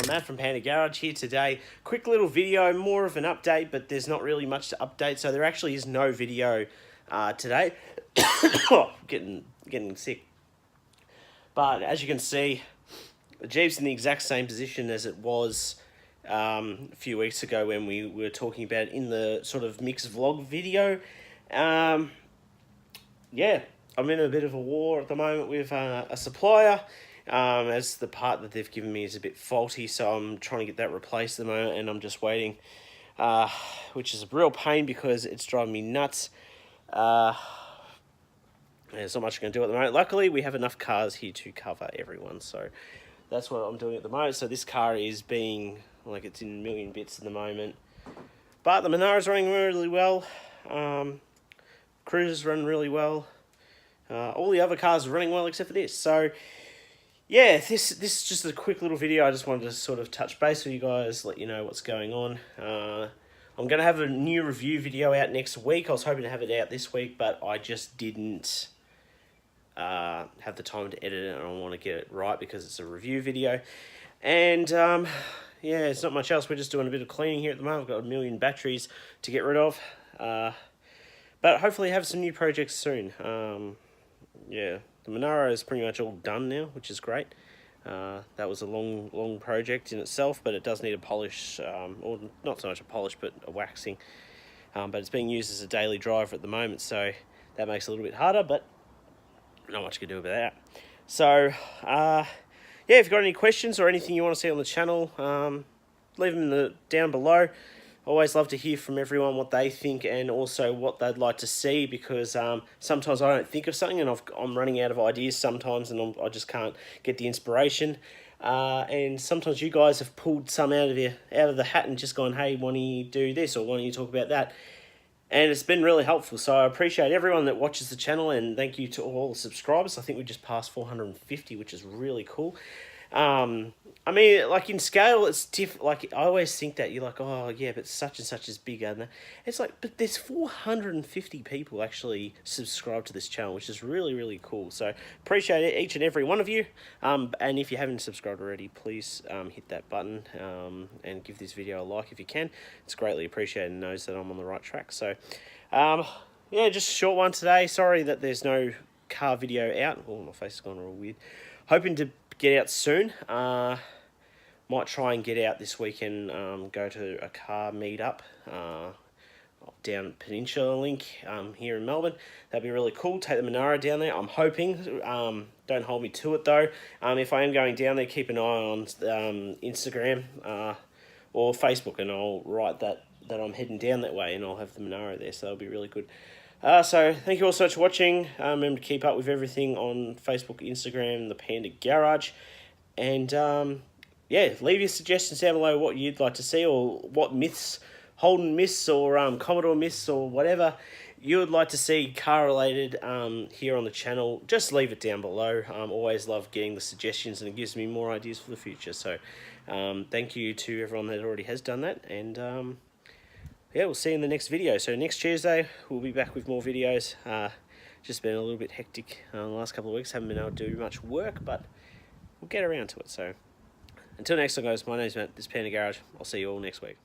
Matt from Panda Garage here today. Quick little video, more of an update, but there's not really much to update, so there actually is no video today. getting sick. But as you can see, the Jeep's in the exact same position as it was a few weeks ago when we were talking about it in the sort of mixed vlog video. Yeah, I'm in a bit of a war at the moment with a supplier. As the part that they've given me is a bit faulty, so I'm trying to get that replaced at the moment, and I'm just waiting, which is a real pain because it's driving me nuts. There's not much I can do at the moment. Luckily, we have enough cars here to cover everyone, so that's what I'm doing at the moment. So this car is being, like, it's in a million bits at the moment, but the Monara's running really well. Cruiser's running really well. All the other cars are running well except for this. So yeah, this is just a quick little video. I just wanted to sort of touch base with you guys, let you know what's going on. I'm going to have a new review video out next week. I was hoping to have it out this week, but I just didn't have the time to edit it, and I want to get it right because it's a review video. And yeah, it's not much else. We're just doing a bit of cleaning here at the moment. I've got a million batteries to get rid of. But hopefully have some new projects soon. Yeah, the Monara is pretty much all done now, which is great. That was a long project in itself, but it does need a polish, or not so much a polish, but a waxing. But it's being used as a daily driver at the moment, so that makes it a little bit harder, but not much you can do about that. So, yeah, if you've got any questions or anything you want to see on the channel, leave them down below. Always love to hear from everyone what they think and also what they'd like to see, because sometimes I don't think of something and I'm running out of ideas sometimes, and I just can't get the inspiration. And sometimes you guys have pulled some out of the hat and just gone, hey, why don't you do this, or why don't you talk about that? And it's been really helpful, so I appreciate everyone that watches the channel, and thank you to all the subscribers. I think we just passed 450, which is really cool. I mean, like, in scale, it's different. Like, I always think that you're like, oh, yeah, but such and such is bigger. And it's like, but there's 450 people actually subscribe to this channel, which is really, really cool. So, appreciate it, each and every one of you. And if you haven't subscribed already, please hit that button and give this video a like if you can. It's greatly appreciated and knows that I'm on the right track. So, yeah, just a short one today. Sorry that there's no car video out. Oh, my face is gone real weird. Hoping to get out soon. Might try and get out this weekend, go to a car meetup down at Peninsula Link here in Melbourne. That'd be really cool. Take the Monara down there. I'm hoping. Don't hold me to it though. If I am going down there, keep an eye on Instagram or Facebook, and I'll write that I'm heading down that way, and I'll have the Monara there, so that'll be really good. So thank you all so much for watching. Remember to keep up with everything on Facebook, Instagram, the Panda Garage. And yeah, leave your suggestions down below what you'd like to see, or what myths, Holden myths, or Commodore myths, or whatever you would like to see car related here on the channel. Just leave it down below. Always love getting the suggestions, and it gives me more ideas for the future. So thank you to everyone that already has done that. And yeah, we'll see you in the next video. So next Tuesday, we'll be back with more videos. Just been a little bit hectic the last couple of weeks. Haven't been able to do much work, but we'll get around to it. So until next time, guys, my name's Matt. This is Panda Garage. I'll see you all next week.